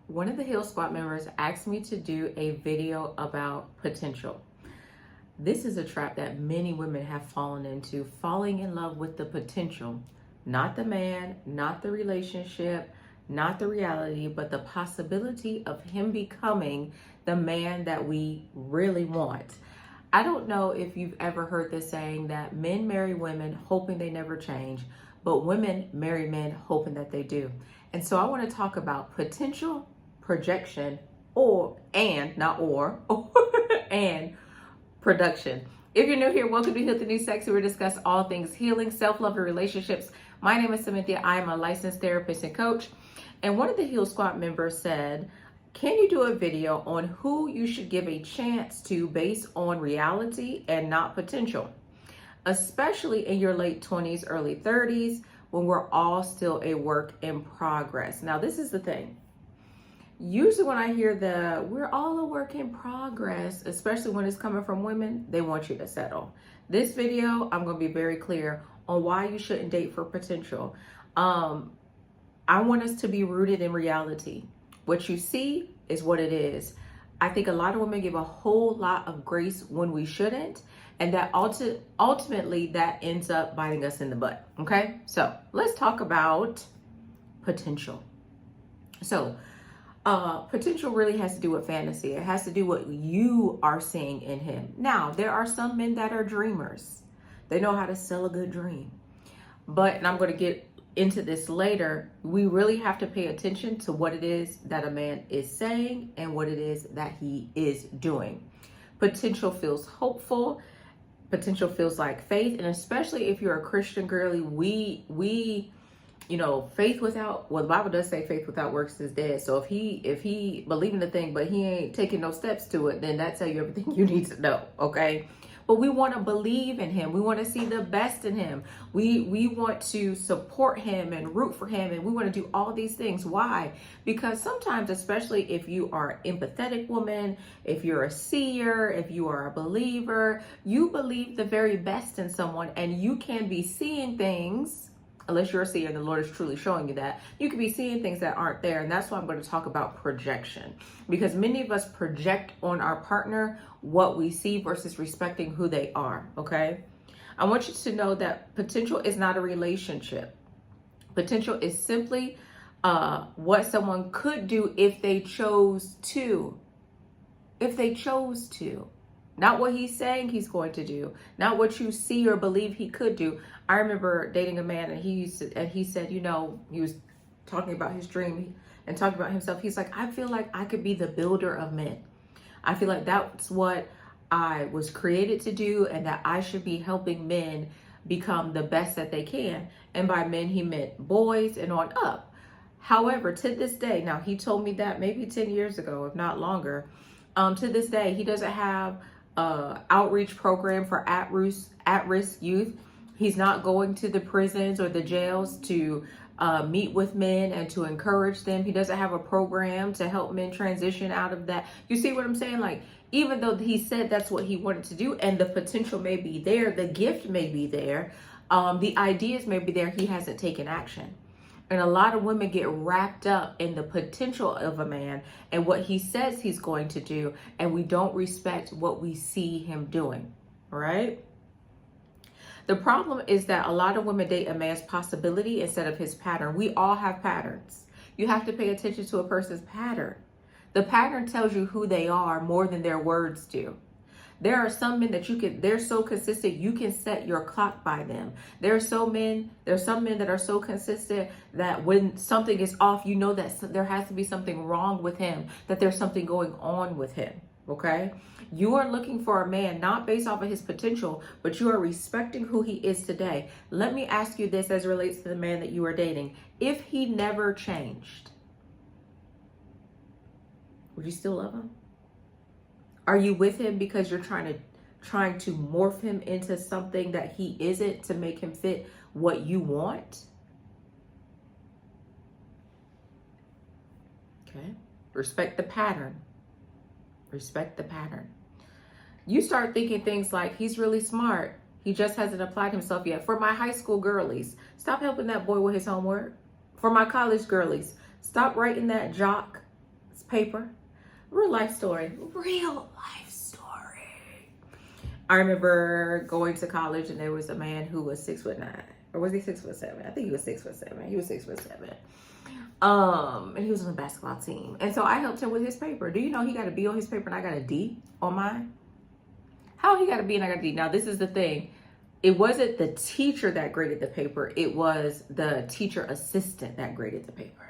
One of the Heal Squad members asked me to do a video about potential. This is a trap that many women have fallen into, falling in love with the potential, not the man, not the relationship, not the reality, but the possibility of him becoming the man that we really want. I don't know if you've ever heard this saying that men marry women hoping they never change, but women marry men hoping that they do. And so I want to talk about potential, projection, and production. If you're new here, welcome to Heal the New Sexy. We discuss all things healing, self-love, and relationships. My name is Cynthia. I am a licensed therapist and coach. And one of the Heal Squad members said, can you do a video on who you should give a chance to based on reality and not potential? Especially in your late 20s, early 30s, when we're all still a work in progress. Now, this is the thing. Usually when I hear we're all a work in progress, especially when it's coming from women, they want you to settle. This video, I'm going to be very clear on why you shouldn't date for potential. I want us to be rooted in reality. What you see is what it is. I think a lot of women give a whole lot of grace when we shouldn't, and that ultimately that ends up biting us in the butt. Okay, so let's talk about potential. So potential really has to do with fantasy. It has to do with what you are seeing in him. Now, there are some men that are dreamers. They know how to sell a good dream. And I'm going to get into this later. We really have to pay attention to what it is that a man is saying and what it is that he is doing. Potential feels hopeful. Potential feels like faith. And especially if you're a Christian girly, we faith without, well, the Bible does say faith without works is dead. So if he believing the thing, but he ain't taking no steps to it, then that tell you everything you need to know. Okay. But we want to believe in him. We want to see the best in him. We want to support him and root for him. And we want to do all these things. Why? Because sometimes, especially if you are an empathetic woman, if you're a seer, if you are a believer, you believe the very best in someone, and you can be seeing things. Unless you're a seer and the Lord is truly showing you that, you could be seeing things that aren't there. And that's why I'm going to talk about projection. Because many of us project on our partner what we see versus respecting who they are, okay? I want you to know that potential is not a relationship. Potential is simply what someone could do if they chose to. If they chose to. Not what he's saying he's going to do. Not what you see or believe he could do. I remember dating a man, and he said, he was talking about his dream and talking about himself. He's like, I feel like I could be the builder of men. I feel like that's what I was created to do, and that I should be helping men become the best that they can. And by men, he meant boys and on up. However, to this day, now he told me that maybe 10 years ago, if not longer, to this day, he doesn't have outreach program for at-risk youth. He's not going to the prisons or the jails to meet with men and to encourage them. He doesn't have a program to help men transition out of that. You see what I'm saying? Like, even though he said that's what he wanted to do, and the potential may be there, the gift may be there, the ideas may be there, he hasn't taken action. And a lot of women get wrapped up in the potential of a man and what he says he's going to do, and we don't respect what we see him doing, right? The problem is that a lot of women date a man's possibility instead of his pattern. We all have patterns. You have to pay attention to a person's pattern. The pattern tells you who they are more than their words do. There are some men that they're so consistent, you can set your clock by them. There's some men that are so consistent that when something is off, you know that there has to be something wrong with him, that there's something going on with him, okay? You are looking for a man not based off of his potential, but you are respecting who he is today. Let me ask you this as it relates to the man that you are dating. If he never changed, would you still love him? Are you with him because you're trying to morph him into something that he isn't to make him fit what you want? Okay. Respect the pattern. Respect the pattern. You start thinking things like, he's really smart. He just hasn't applied himself yet. For my high school girlies, stop helping that boy with his homework. For my college girlies, stop writing that jock paper. Real life story. Real life story. I remember going to college and there was a man who was 6'9", or was he 6'7"? I think he was 6'7". He was 6'7". And he was on the basketball team. And so I helped him with his paper. Do you know he got a B on his paper and I got a D on mine? How he got a B and I got a D? Now this is the thing. It wasn't the teacher that graded the paper. It was the teacher assistant that graded the paper.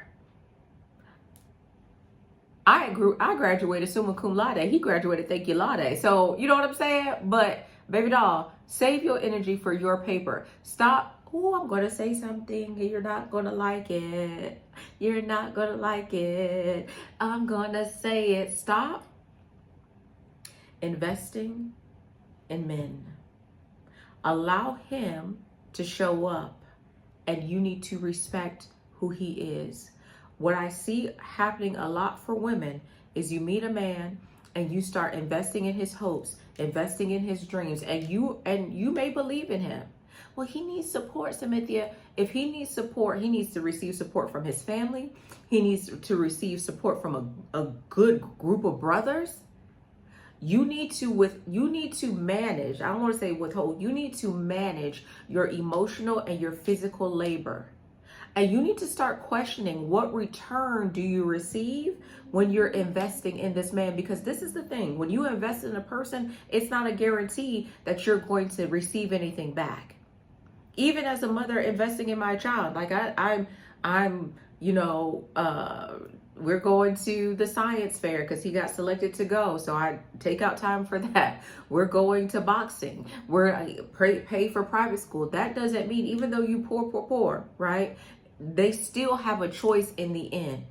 I graduated summa cum laude. He graduated thank you laude. So you know what I'm saying? But baby doll, save your energy for your paper. Stop. Oh, I'm going to say something. You're not going to like it. You're not going to like it. I'm going to say it. Stop investing in men. Allow him to show up, and you need to respect who he is. What I see happening a lot for women is you meet a man and you start investing in his hopes, investing in his dreams, and you may believe in him. Well, he needs support, Cynthia. If he needs support, he needs to receive support from his family. He needs to receive support from a good group of brothers. You need to manage. I don't want to say withhold. You need to manage your emotional and your physical labor. And you need to start questioning, what return do you receive when you're investing in this man? Because this is the thing. When you invest in a person, it's not a guarantee that you're going to receive anything back. Even as a mother investing in my child, like we're going to the science fair because he got selected to go. So I take out time for that. We're going to boxing. We're pay for private school. That doesn't mean, even though you poor, right? They still have a choice in the end.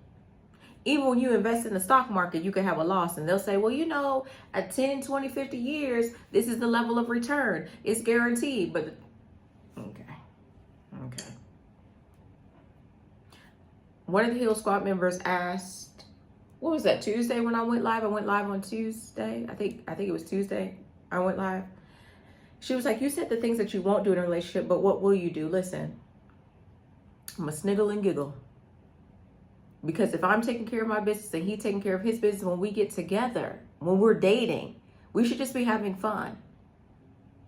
Even when you invest in the stock market, you can have a loss and they'll say, well, at 10, 20, 50 years, this is the level of return. It's guaranteed. But okay. One of the Heal Squad members asked, what was that, Tuesday when I went live? I went live on Tuesday. I think it was Tuesday I went live. She was like, you said the things that you won't do in a relationship, but what will you do? Listen, I'm a sniggle and giggle. Because if I'm taking care of my business and he's taking care of his business, when we get together, when we're dating, we should just be having fun.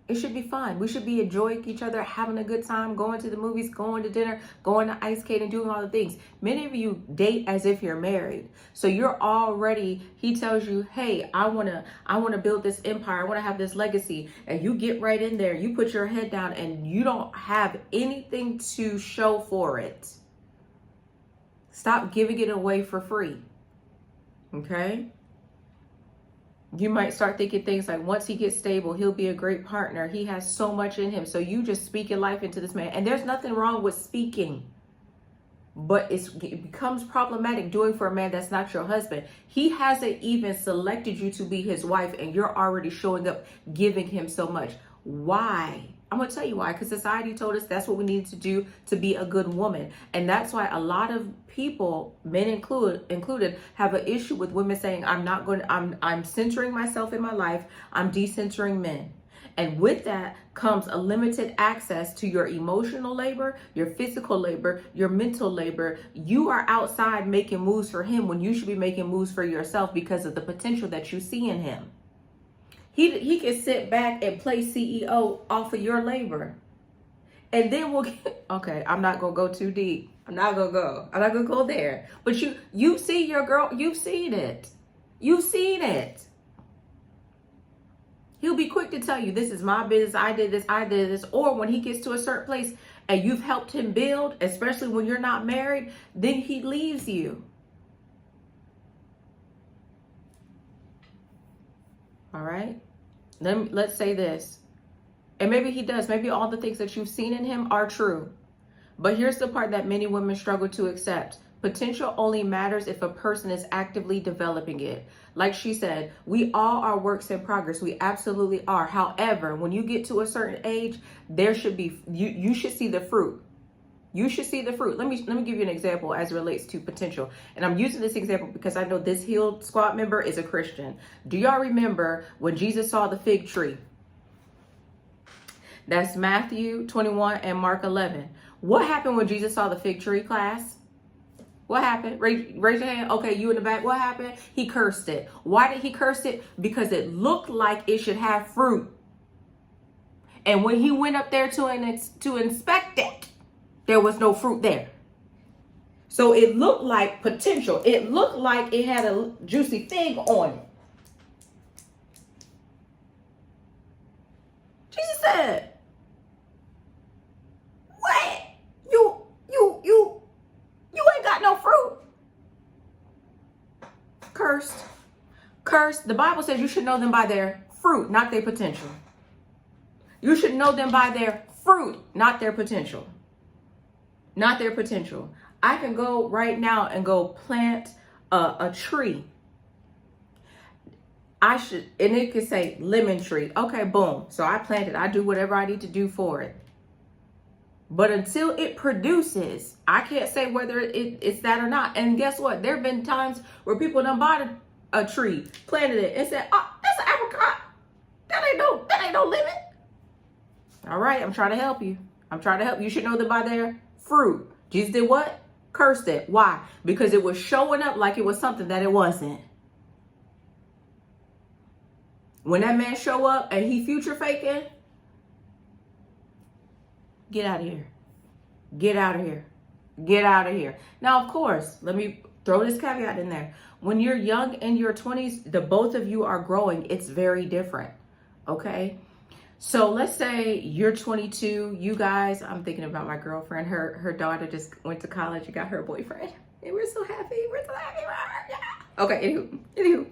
It should be fun. We should be enjoying each other, having a good time, going to the movies, going to dinner, going to ice skating, doing all the things. Many of you date as if you're married. So you're already, he tells you, hey, I want to build this empire. I want to have this legacy. And you get right in there. You put your head down and you don't have anything to show for it. Stop giving it away for free. Okay? You might start thinking things like, once he gets stable, he'll be a great partner. He has so much in him. So you just speaking life into this man. And there's nothing wrong with speaking. But it becomes problematic doing for a man that's not your husband. He hasn't even selected you to be his wife and you're already showing up, giving him so much. Why? I'm going to tell you why. Because society told us that's what we need to do to be a good woman. And that's why a lot of people, men included, have an issue with women saying, I'm centering myself in my life. I'm decentering men. And with that comes a limited access to your emotional labor, your physical labor, your mental labor. You are outside making moves for him when you should be making moves for yourself because of the potential that you see in him. He can sit back and play CEO off of your labor. And then we'll get, okay, I'm not going to go too deep. I'm not going to go there. But you see your girl, you've seen it. You've seen it. He'll be quick to tell you, this is my business, I did this. Or when he gets to a certain place and you've helped him build, especially when you're not married, then he leaves you. All right? Let's say this. And maybe he does. Maybe all the things that you've seen in him are true. But here's the part that many women struggle to accept. Potential only matters if a person is actively developing it. Like she said, we all are works in progress. We absolutely are. However, when you get to a certain age, there should be, you should see the fruit. You should see the fruit. Let me give you an example as it relates to potential. And I'm using this example because I know this Healed Squad member is a Christian. Do y'all remember when Jesus saw the fig tree? That's Matthew 21 and Mark 11. What happened when Jesus saw the fig tree, class? What happened? Raise your hand. Okay, you in the back. What happened? He cursed it. Why did he curse it? Because it looked like it should have fruit. And when he went up there to inspect it, there was no fruit there. So it looked like potential. It looked like it had a juicy fig on it. Jesus said, "What? You ain't got no fruit." Cursed. The Bible says you should know them by their fruit, not their potential. You should know them by their fruit, not their potential. Not their potential. I can go right now and go plant a tree. And it could say lemon tree. Okay, boom. So I planted. I do whatever I need to do for it. But until it produces, I can't say whether it's that or not. And guess what? There have been times where people done bought a tree, planted it, and said, "Oh, that's an apricot. That ain't no lemon." All right, I'm trying to help you. You should know them by their fruit. Jesus did what? Cursed it. Why? Because it was showing up like it was something that it wasn't. When that man show up and he future faking, get out of here. Get out of here. Get out of here. Now, of course, let me throw this caveat in there. When you're young in your 20s, the both of you are growing. It's very different. Okay? So let's say you're 22. You guys, I'm thinking about my girlfriend. Her daughter just went to college and got her boyfriend. And we're so happy. We're so happy for her. Yeah. Okay, anywho.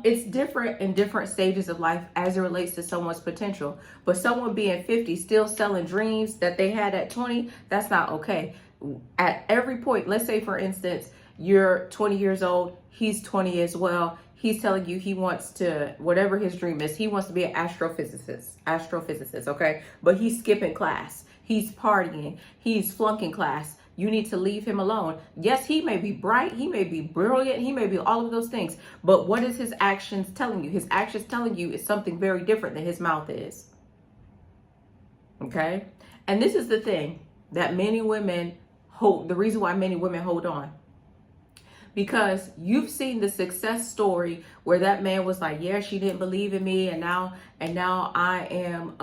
It's different in different stages of life as it relates to someone's potential. But someone being 50 still selling dreams that they had at 20, that's not okay. At every point, let's say for instance, you're 20 years old, he's 20 as well. He's telling you he wants to, whatever his dream is, he wants to be an astrophysicist, okay? But he's skipping class. He's partying. He's flunking class. You need to leave him alone. Yes, he may be bright. He may be brilliant. He may be all of those things. But what is his actions telling you? His actions telling you is something very different than his mouth is. Okay? And this is the thing that many women hold, the reason why many women hold on. Because you've seen the success story where that man was like, yeah, she didn't believe in me. And now I am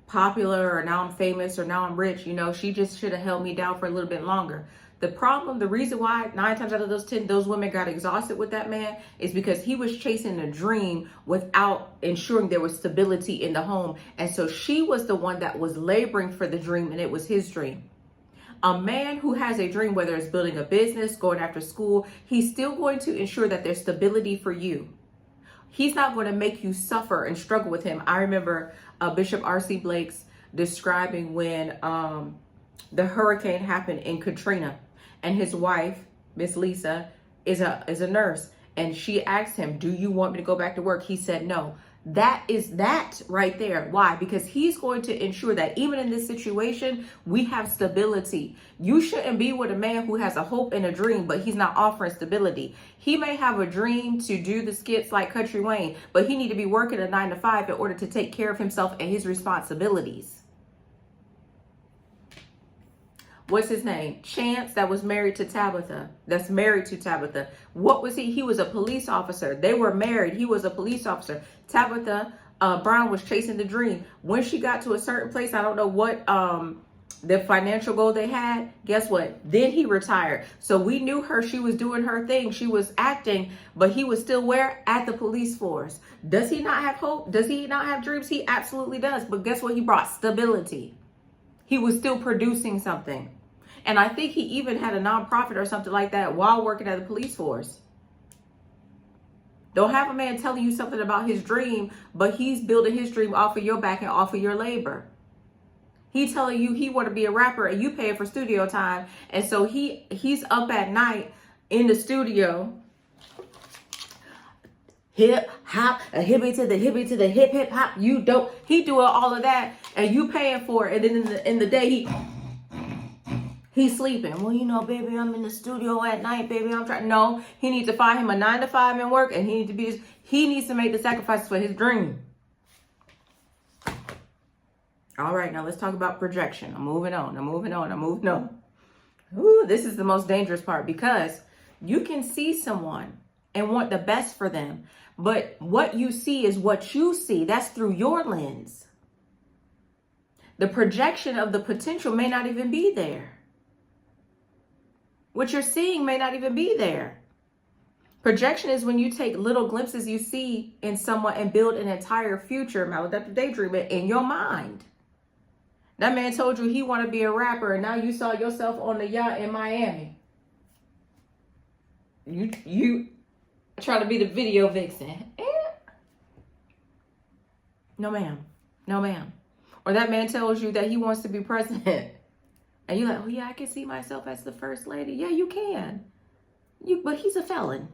popular, or now I'm famous, or now I'm rich. You know, she just should have held me down for a little bit longer. The problem, the reason why 9 times out of those 10, those women got exhausted with that man is because he was chasing a dream without ensuring there was stability in the home. And so she was the one that was laboring for the dream, and it was his dream. A man who has a dream, whether it's building a business, going after school, he's still going to ensure that there's stability for you. He's not going to make you suffer and struggle with him. I remember Bishop R.C. Blake's describing when the hurricane happened in Katrina, and his wife, Miss Lisa, is a nurse, and she asked him, "Do you want me to go back to work?" He said no. That is that right there. Why? Because he's going to ensure that even in this situation, we have stability. You shouldn't be with a man who has a hope and a dream, but he's not offering stability. He may have a dream to do the skits like Country Wayne, but he need to be working a 9 to 5 in order to take care of himself and his responsibilities. What's his name? Chance, that was married to Tabitha. That's married to Tabitha. What was he? He was a police officer. They were married. He was a police officer. Tabitha Brown was chasing the dream. When she got to a certain place, I don't know what the financial goal they had. Guess what? Then he retired. So we knew her. She was doing her thing. She was acting, but he was still where? At the police force. Does he not have hope? Does he not have dreams? He absolutely does. But guess what? He brought stability. He was still producing something. And I think he even had a nonprofit or something like that while working at the police force. Don't have a man telling you something about his dream, but he's building his dream off of your back and off of your labor. He telling you he want to be a rapper and you paying for studio time. And so he's up at night in the studio. Hip hop, a hippie to the hip hop. He doing all of that and you paying for it. And then in the day he's sleeping. Well, you know, baby, I'm in the studio at night, baby. I'm trying. No, he needs to find him a 9 to 5 and work, and he needs to make the sacrifices for his dream. All right, now let's talk about projection. I'm moving on. Ooh, this is the most dangerous part, because you can see someone and want the best for them, but what you see is what you see. That's through your lens. The projection of the potential may not even be there. What you're seeing may not even be there. Projection is when you take little glimpses you see in someone and build an entire future, maladaptive daydreaming, in your mind. That man told you he want to be a rapper, and now you saw yourself on the yacht in Miami. You try to be the video vixen. No, ma'am. No, ma'am. Or that man tells you that he wants to be president, and you're like, oh yeah, I can see myself as the first lady. Yeah, you can. But he's a felon.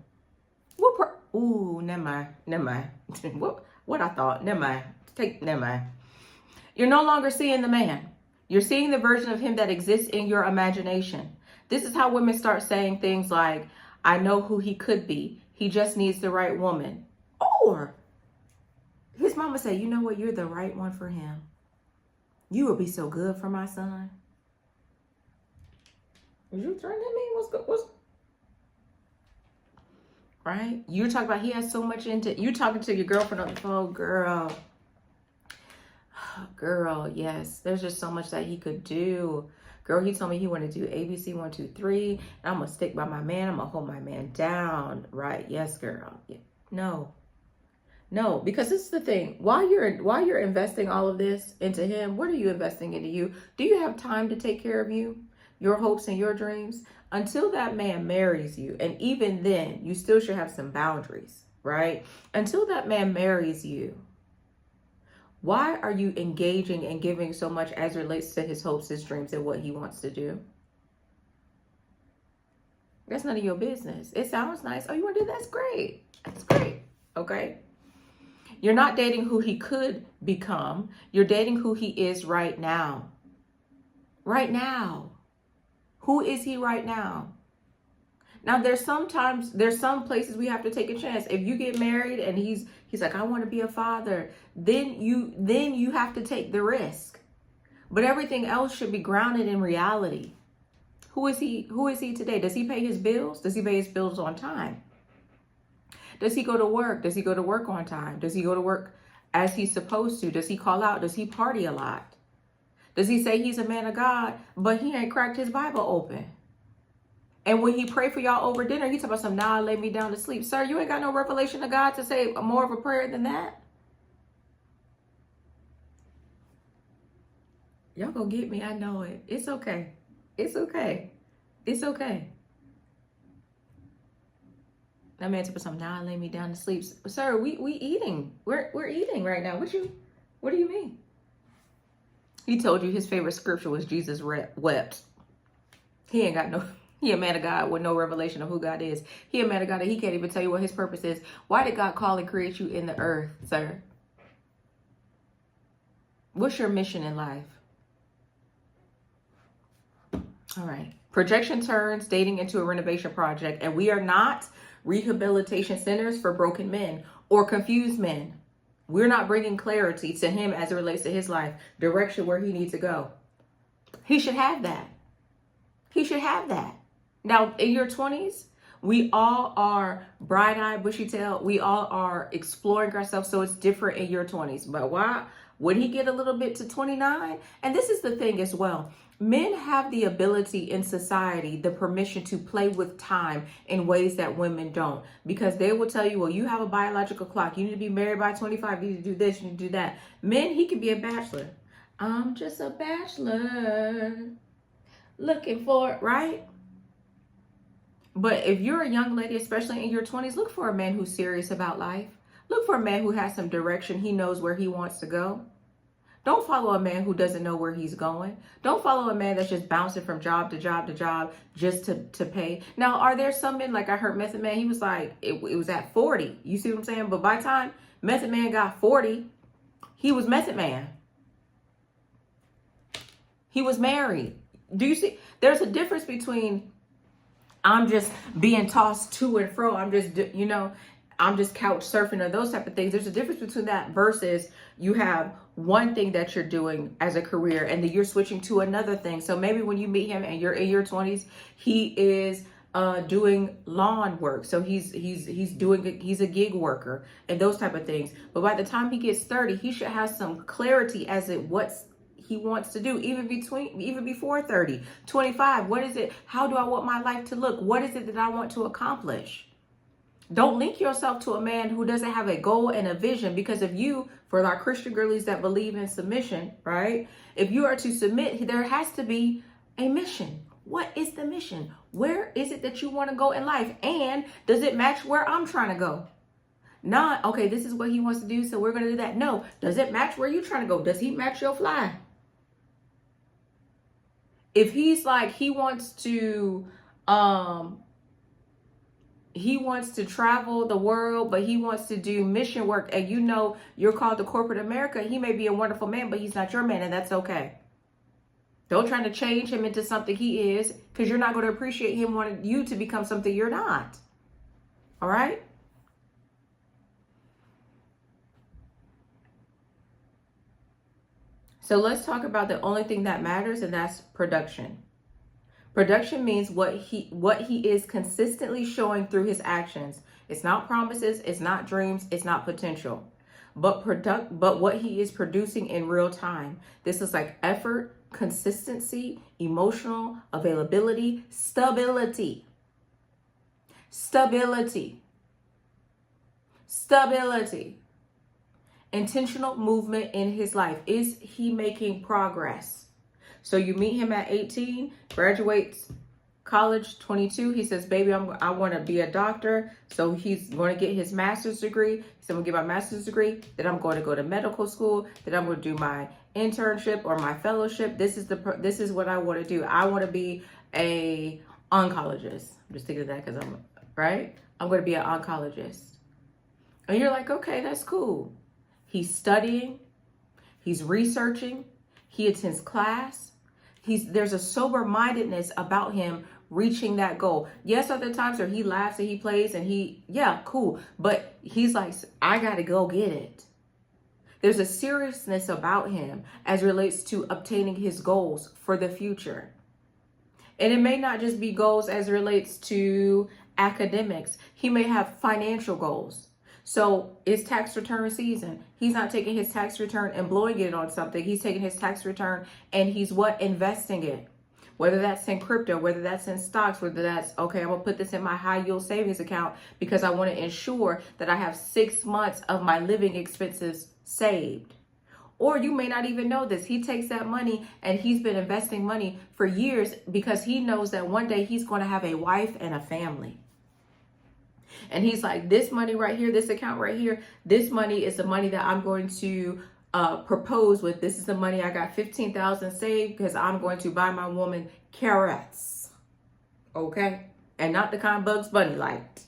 Ooh, never mind. What I thought. Never mind. You're no longer seeing the man. You're seeing the version of him that exists in your imagination. This is how women start saying things like, I know who he could be. He just needs the right woman. Or his mama say, you know what? You're the right one for him. You will be so good for my son. Did you turn at me? What's good? Right? You're talking about he has so much into, you talking to your girlfriend on the phone, girl, yes, there's just so much that he could do. Girl, he told me he wanted to do ABC 1, 2, 3, and I'm gonna stick by my man. I'm gonna hold my man down. Right? Yes, girl. Yeah. No, because this is the thing. While you're investing all of this into him, what are you investing into you? Do you have time to take care of you, your hopes and your dreams? Until that man marries you, and even then, you still should have some boundaries, right? Until that man marries you, why are you engaging and giving so much as relates to his hopes, his dreams, and what he wants to do? That's none of your business. It sounds nice. Oh, you want to do that? That's great. That's great. Okay. You're not dating who he could become. You're dating who he is right now. Right now. Who is he right now? Now, there's some places we have to take a chance. If you get married and he's like, I want to be a father, then you have to take the risk. But everything else should be grounded in reality. Who is he today? Does he pay his bills? Does he pay his bills on time? Does he go to work? Does he go to work on time? Does he go to work as he's supposed to? Does he call out? Does he party a lot? Does he say he's a man of God, but he ain't cracked his Bible open? And when he pray for y'all over dinner, he talk about some, nah, lay me down to sleep. Sir, you ain't got no revelation of God to say more of a prayer than that? Y'all gonna get me, I know it. It's okay. It's okay. It's okay. That man took some, nah, lay me down to sleep. Sir, we eating. We're eating right now. What do you mean? He told you his favorite scripture was Jesus wept. He ain't got no, he a man of God with no revelation of who God is. He a man of God that he can't even tell you what his purpose is. Why did God call and create you in the earth, sir? What's your mission in life? All right. Projection turns dating into a renovation project, and we are not rehabilitation centers for broken men or confused men. We're not bringing clarity to him as it relates to his life, direction where he needs to go. He should have that. He should have that. Now, in your 20s, we all are bright-eyed, bushy-tailed. We all are exploring ourselves, so it's different in your 20s. But why? When he get a little bit to 29, and this is the thing as well, men have the ability in society, the permission to play with time in ways that women don't, because they will tell you, well, you have a biological clock. You need to be married by 25. You need to do this. You need to do that. Men, he can be a bachelor. I'm just a bachelor looking for it, right? But if you're a young lady, especially in your 20s, look for a man who's serious about life. Look for a man who has some direction. He knows where he wants to go. Don't follow a man who doesn't know where he's going. Don't follow a man that's just bouncing from job to job to job just to pay. Now, are there some men, like I heard Method Man, he was like, it was at 40. You see what I'm saying? But by the time Method Man got 40, he was Method Man. He was married. Do you see? There's a difference between I'm just being tossed to and fro. I'm just, I'm just couch surfing or those type of things. There's a difference between that versus you have one thing that you're doing as a career and then you're switching to another thing. So maybe when you meet him and you're in your 20s, he is doing lawn work. So he's a gig worker and those type of things. But by the time he gets 30, he should have some clarity as to what's he wants to do, even before 30, 25. What is it? How do I want my life to look? What is it that I want to accomplish? Don't link yourself to a man who doesn't have a goal and a vision, because if you, for our Christian girlies that believe in submission, right? If you are to submit, there has to be a mission. What is the mission? Where is it that you want to go in life? And does it match where I'm trying to go? Not, okay, this is what he wants to do, so we're going to do that. No, does it match where you're trying to go? Does he match your fly? If he's like, he wants to travel the world, but he wants to do mission work, and you know you're called to corporate America, he may be a wonderful man, but he's not your man, and that's okay. Don't try to change him into something he is, because you're not going to appreciate him wanting you to become something you're not. All right? So let's talk about the only thing that matters, and that's production. Production means what he is consistently showing through his actions. It's not promises, it's not dreams, it's not potential. But what he is producing in real time. This is like effort, consistency, emotional availability, stability. Intentional movement in his life. Is he making progress? So you meet him at 18, graduates college, 22. He says, baby, I want to be a doctor. So he's going to get his master's degree. He said, I'm going to get my master's degree. Then I'm going to go to medical school. Then I'm going to do my internship or my fellowship. This is what I want to do. I want to be a oncologist. I'm just thinking of that because I'm going to be an oncologist. And you're like, okay, that's cool. He's studying. He's researching. He attends class. There's a sober-mindedness about him reaching that goal. Yes, other times where he laughs and he plays and cool. But he's like, I got to go get it. There's a seriousness about him as relates to obtaining his goals for the future. And it may not just be goals as it relates to academics. He may have financial goals. So it's tax return season. He's not taking his tax return and blowing it on something. He's taking his tax return and he's investing it. Whether that's in crypto, whether that's in stocks, whether that's, okay, I'm going to put this in my high yield savings account because I want to ensure that I have 6 months of my living expenses saved. Or you may not even know this. He takes that money and he's been investing money for years because he knows that one day he's going to have a wife and a family. And he's like, this money right here, this account right here, this money is the money that I'm going to propose with. This is the money I got 15,000 saved because I'm going to buy my woman carrots. Okay? And not the kind Bugs Bunny liked.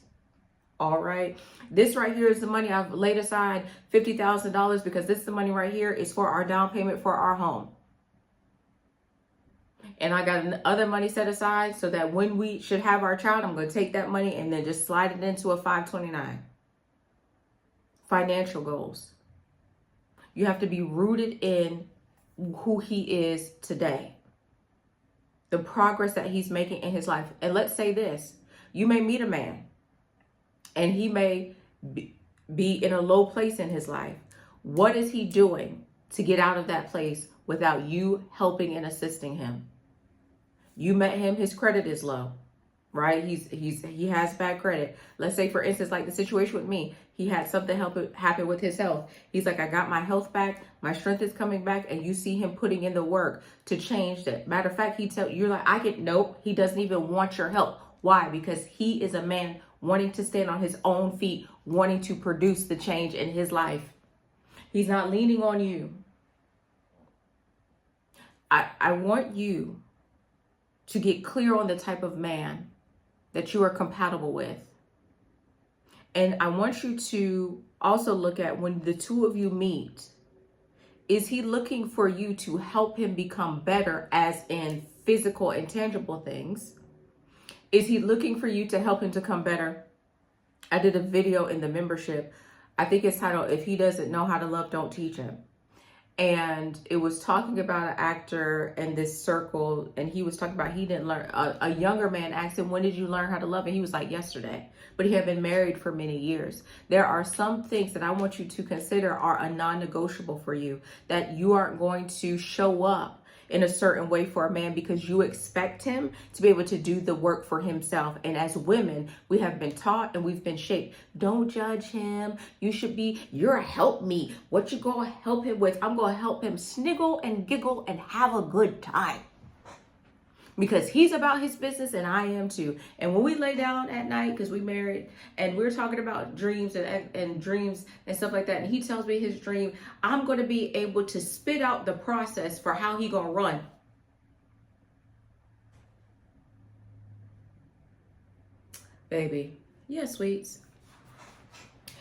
All right? This right here is the money I've laid aside, $50,000, because this is the money right here is for our down payment for our home. And I got other money set aside so that when we should have our child, I'm going to take that money and then just slide it into a 529. Financial goals. You have to be rooted in who he is today. The progress that he's making in his life. And let's say this. You may meet a man and he may be in a low place in his life. What is he doing to get out of that place without you helping and assisting him? You met him, his credit is low, right? He has bad credit. Let's say, for instance, like the situation with me, he had something happen with his health. He's like, I got my health back, my strength is coming back, and you see him putting in the work to change that. Matter of fact, you're like, nope, he doesn't even want your help. Why? Because he is a man wanting to stand on his own feet, wanting to produce the change in his life. He's not leaning on you. I want you to get clear on the type of man that you are compatible with. And I want you to also look at when the two of you meet, is he looking for you to help him become better as in physical and tangible things? Is he looking for you to help him to become better I did a video in the membership. I think it's titled, If He Doesn't Know How to Love, Don't Teach Him. And it was talking about an actor in this circle, and he was talking about he didn't learn. A younger man asked him, when did you learn how to love? And he was like, yesterday. But he had been married for many years. There are some things that I want you to consider are a non-negotiable for you, that you aren't going to show up in a certain way for a man because you expect him to be able to do the work for himself. And as women, we have been taught and we've been shaped. Don't judge him. You're a help me. What you gonna help him with? I'm gonna help him sniggle and giggle and have a good time. Because he's about his business and I am too. And when we lay down at night, because we married, and we're talking about dreams and dreams and stuff like that, and he tells me his dream, I'm going to be able to spit out the process for how he going to run. Baby, yeah, sweets.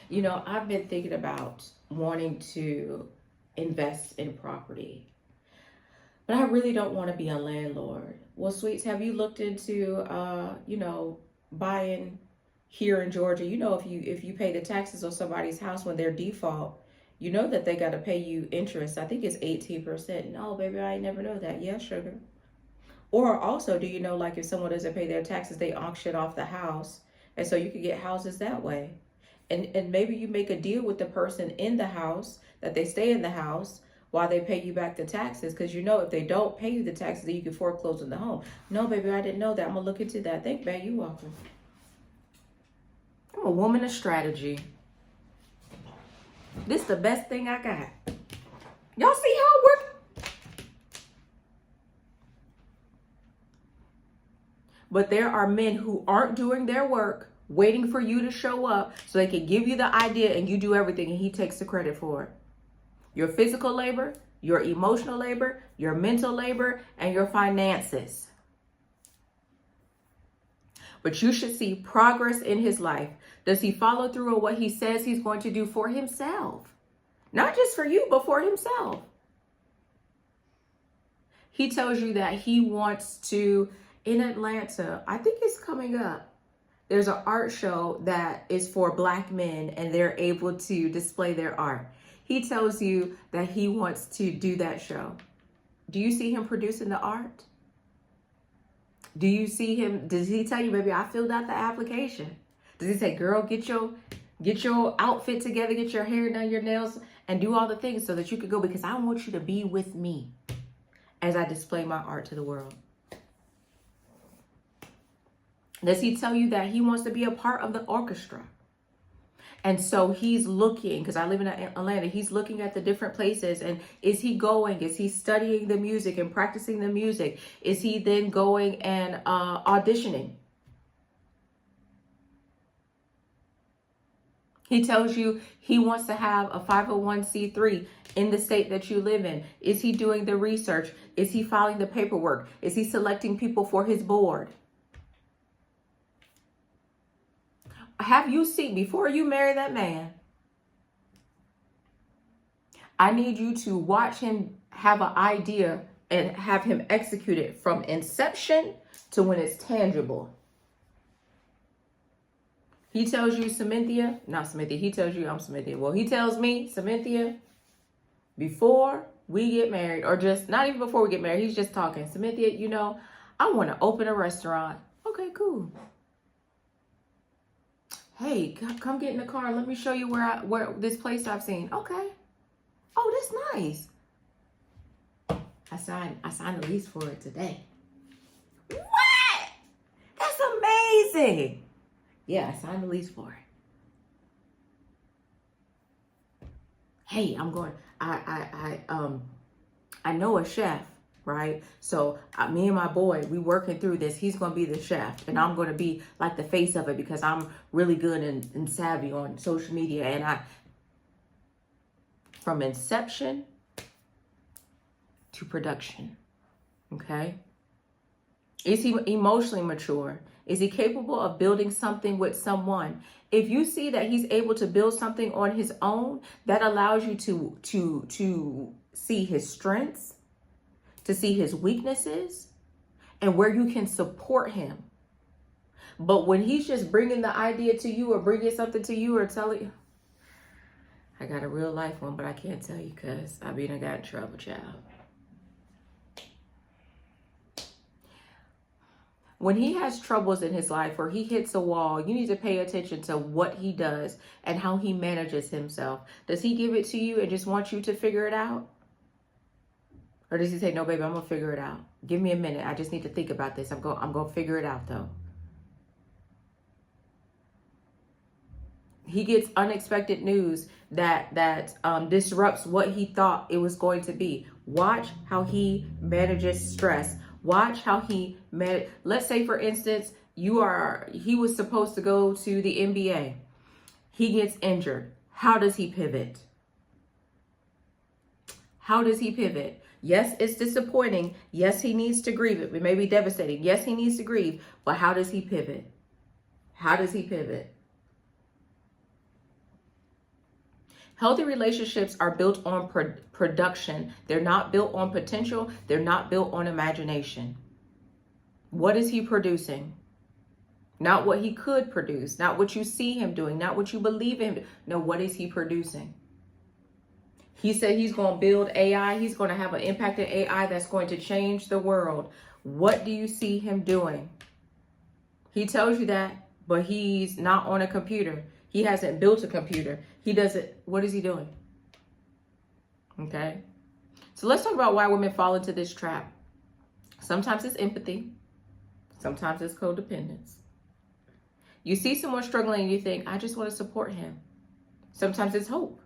You know, I've been thinking about wanting to invest in property, but I really don't want to be a landlord. Well, sweets, have you looked into, buying here in Georgia? You know, if you pay the taxes on somebody's house when they're default, you know that they got to pay you interest. I think it's 18%. No, baby, I never know that. Yeah, sugar. Or also, do you know, like if someone doesn't pay their taxes, they auction off the house. And so you could get houses that way. And maybe you make a deal with the person in the house that they stay in the house while they pay you back the taxes, because you know if they don't pay you the taxes, then you can foreclose on the home. No, baby, I didn't know that. I'm gonna look into that. Thank you, babe. You're welcome. I'm a woman of strategy. This is the best thing I got. Y'all see how it works? But there are men who aren't doing their work, waiting for you to show up so they can give you the idea and you do everything and he takes the credit for it. Your physical labor, your emotional labor, your mental labor, and your finances. But you should see progress in his life. Does he follow through on what he says he's going to do for himself? Not just for you, but for himself. He tells you that he wants to, in Atlanta, I think it's coming up, there's an art show that is for Black men and they're able to display their art. He tells you that he wants to do that show. Do you see him producing the art? Do you see him? Does he tell you, baby, I filled out the application? Does he say, girl, get your outfit together, get your hair done, your nails, and do all the things so that you could go, because I want you to be with me as I display my art to the world? Does he tell you that he wants to be a part of the orchestra? And so he's looking, because I live in Atlanta, he's looking at the different places. And is he going? Is he studying the music and practicing the music? Is he then going and auditioning? He tells you he wants to have a 501c3 in the state that you live in. Is he doing the research? Is he filing the paperwork? Is he selecting people for his board? Have you seen, before you marry that man, I need you to watch him have an idea and have him execute it from inception to when it's tangible. He tells you, Cynthia, not Cynthia, he tells you I'm Cynthia. Well, he tells me, Cynthia, before we get married, or just not even before we get married, he's just talking. Cynthia, you know, I want to open a restaurant. Okay, cool. Hey, come get in the car. Let me show you where this place I've seen. Okay. Oh, that's nice. I signed the lease for it today. What? That's amazing. Yeah, I signed the lease for it. Hey, I'm going. I know a chef, right? So me and my boy, we working through this. He's going to be the chef and I'm going to be like the face of it because I'm really good and savvy on social media. And from inception to production, okay? Is he emotionally mature? Is he capable of building something with someone? If you see that he's able to build something on his own, that allows you to see his strengths, to see his weaknesses, and where you can support him. But when he's just bringing the idea to you or bringing something to you or telling you, I got a real life one, but I can't tell you because I got in trouble, child. When he has troubles in his life or he hits a wall, you need to pay attention to what he does and how he manages himself. Does he give it to you and just want you to figure it out? Or does he say, no, baby, I'm going to figure it out. Give me a minute. I just need to think about this. I'm going to figure it out, though. He gets unexpected news that disrupts what he thought it was going to be. Watch how he manages stress. Watch how he let's say, for instance, he was supposed to go to the NBA. He gets injured. How does he pivot? How does he pivot? Yes, it's disappointing. Yes, he needs to grieve it. It may be devastating. Yes, he needs to grieve. But how does he pivot? How does he pivot? Healthy relationships are built on production. They're not built on potential. They're not built on imagination. What is he producing? Not what he could produce. Not what you see him doing. Not what you believe in him. No, what is he producing? He said he's going to build AI. He's going to have an impact in AI that's going to change the world. What do you see him doing? He tells you that, but he's not on a computer. He hasn't built a computer. He doesn't. What is he doing? Okay. So let's talk about why women fall into this trap. Sometimes it's empathy. Sometimes it's codependence. You see someone struggling and you think, I just want to support him. Sometimes it's hope.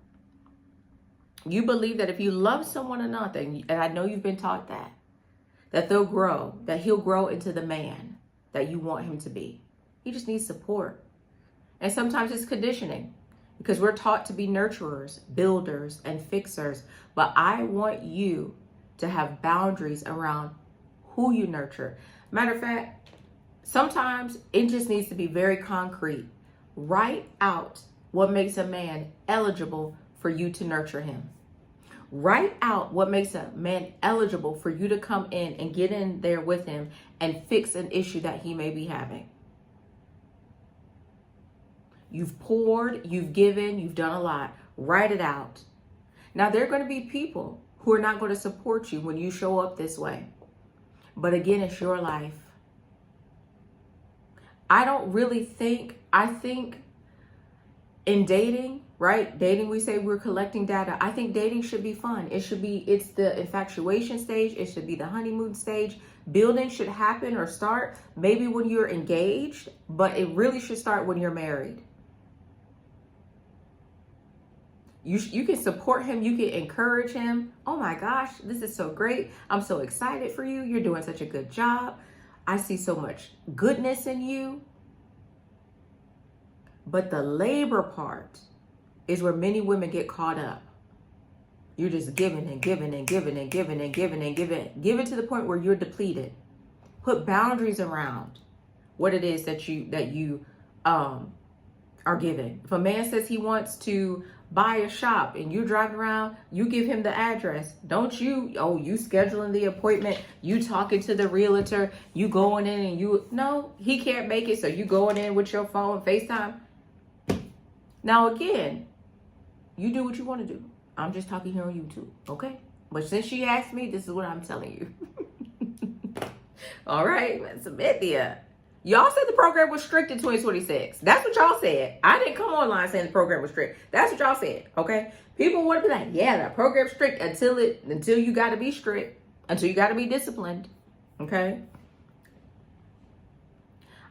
You believe that if you love someone enough, and I know you've been taught that they'll grow, that he'll grow into the man that you want him to be. He just needs support. And sometimes it's conditioning because we're taught to be nurturers, builders, and fixers. But I want you to have boundaries around who you nurture. Matter of fact, sometimes it just needs to be very concrete. Write out what makes a man eligible for you to nurture him. Write out what makes a man eligible for you to come in and get in there with him and fix an issue that he may be having. You've poured, you've given, you've done a lot. Write it out. Now, there are going to be people who are not going to support you when you show up this way. But again, it's your life. I think in dating, right? Dating, we say we're collecting data. I think dating should be fun. It's the infatuation stage. It should be the honeymoon stage. Building should happen or start maybe when you're engaged, but it really should start when you're married. You can support him. You can encourage him. Oh my gosh, this is so great. I'm so excited for you. You're doing such a good job. I see so much goodness in you. But the labor part is where many women get caught up. You're just giving and giving and giving and giving and giving and giving. Give it to the point where you're depleted. Put boundaries around what it is that you are giving. If a man says he wants to buy a shop and you're driving around, you give him the address. Don't you scheduling the appointment, you talking to the realtor, you going in and no, he can't make it. So you going in with your phone, FaceTime. Now again, you do what you want to do. I'm just talking here on YouTube, okay? But since she asked me, this is what I'm telling you. All right, Cynthia. Y'all said the program was strict in 2026. That's what y'all said. I didn't come online saying the program was strict. That's what y'all said, okay? People want to be like, yeah, the program's strict until you got to be strict, until you got to be disciplined, okay?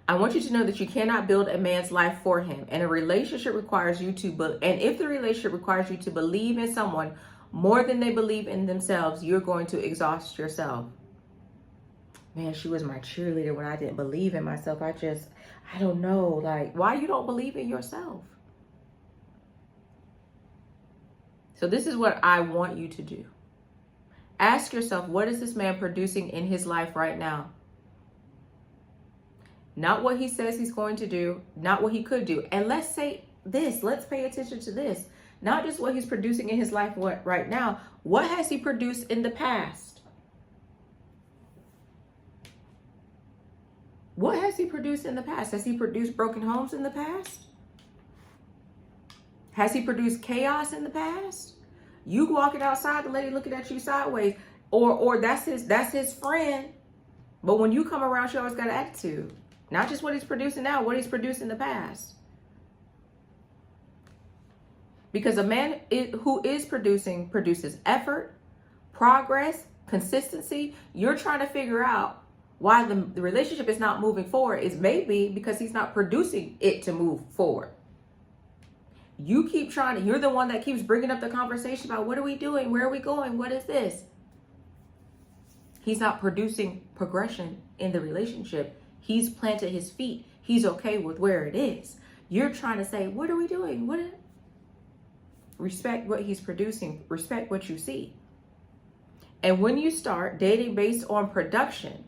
I want you to know that you cannot build a man's life for him, and a relationship requires you to, and if the relationship requires you to believe in someone more than they believe in themselves, you're going to exhaust yourself. Man, she was my cheerleader when I didn't believe in myself. I don't know, like, why you don't believe in yourself? So this is what I want you to do. Ask yourself, what is this man producing in his life right now? Not what he says he's going to do, not what he could do. And let's say this, let's pay attention to this. Not just what he's producing in his life right now. What has he produced in the past? What has he produced in the past? Has he produced broken homes in the past? Has he produced chaos in the past? You walking outside, the lady looking at you sideways, or that's his friend. But when you come around, she always got an attitude. Not just what he's producing now, what he's produced in the past. Because a man who is producing produces effort, progress, consistency. You're trying to figure out why the relationship is not moving forward. Is maybe because he's not producing it to move forward. You keep trying to, you're the one that keeps bringing up the conversation about what are we doing? Where are we going? What is this? He's not producing progression in the relationship. He's planted his feet. He's okay with where it is. You're trying to say, what are we doing? Respect what he's producing. Respect what you see. And when you start dating based on production,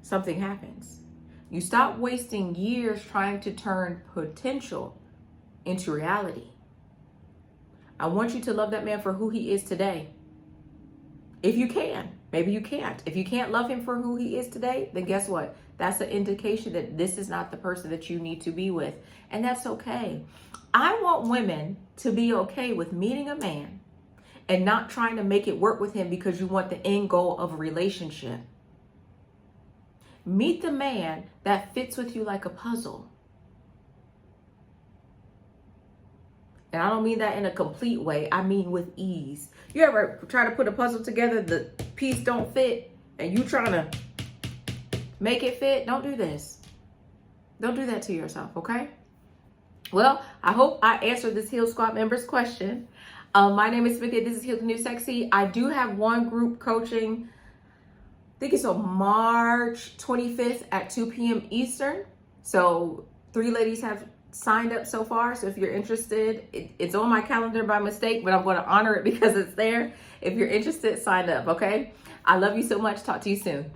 something happens. You stop wasting years trying to turn potential into reality. I want you to love that man for who he is today. If you can. Maybe you can't. If you can't love him for who he is today, then guess what? That's an indication that this is not the person that you need to be with. And that's okay. I want women to be okay with meeting a man and not trying to make it work with him because you want the end goal of a relationship. Meet the man that fits with you like a puzzle. And I don't mean that in a complete way. I mean with ease. You ever try to put a puzzle together, the piece don't fit, and you trying to make it fit? Don't do this. Don't do that to yourself, okay? Well, I hope I answered this Heal Squad members question. My name is Cynthia. This is Heal the New Sexy. I do have one group coaching. I think it's on March 25th at 2 p.m. Eastern. So 3 ladies have signed up so far. So if you're interested, it's on my calendar by mistake, but I'm going to honor it because it's there. If you're interested, sign up, okay? I love you so much. Talk to you soon.